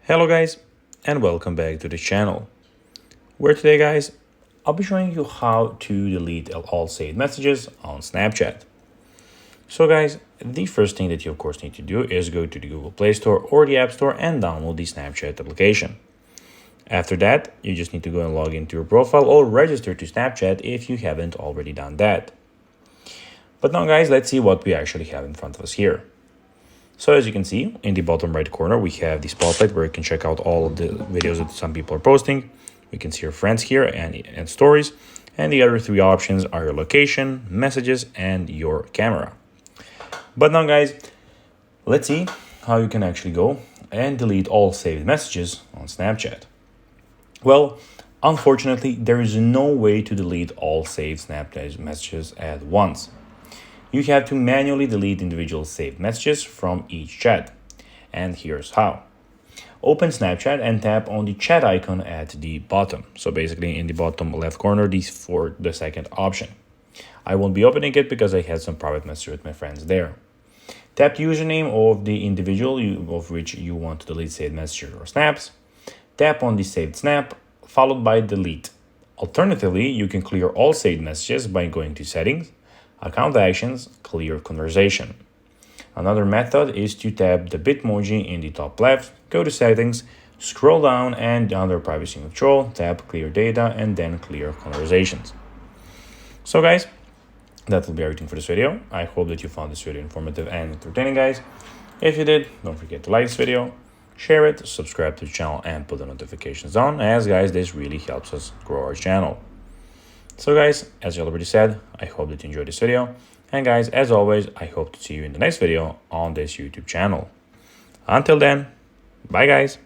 Hello guys, and welcome back to the channel, where today guys, I'll be showing you how to delete all saved messages on Snapchat. So guys, the first thing that you of course need to do is go to the Google Play Store or the App Store and download the Snapchat application. After that, you just need to go and log into your profile or register to Snapchat if you haven't already done that. But now guys, let's see what we actually have in front of us here. So as you can see, in the bottom right corner, we have the spotlight where you can check out all of the videos that some people are posting. We can see your friends here and stories. And the other three options are your location, messages, and your camera. But now guys, let's see how you can actually go and delete all saved messages on Snapchat. Well, unfortunately, there is no way to delete all saved Snapchat messages at once. You have to manually delete individual saved messages from each chat. And here's how. Open Snapchat and tap on the chat icon at the bottom. So basically in the bottom left corner, for the second option. I won't be opening it because I had some private messages with my friends there. Tap the username of the individual of which you want to delete saved messages or snaps. Tap on the saved snap, followed by delete. Alternatively, you can clear all saved messages by going to settings, account actions, clear conversation. Another method is to tap the Bitmoji in the top left, go to settings, scroll down, and under privacy control, tap clear data and then clear conversations. So guys, that will be everything for this video. I hope that you found this video informative and entertaining guys. If you did, don't forget to like this video, share it, subscribe to the channel, and put the notifications on, as guys, this really helps us grow our channel. So guys, as I already said, I hope that you enjoyed this video. And guys, as always, I hope to see you in the next video on this YouTube channel. Until then, bye guys.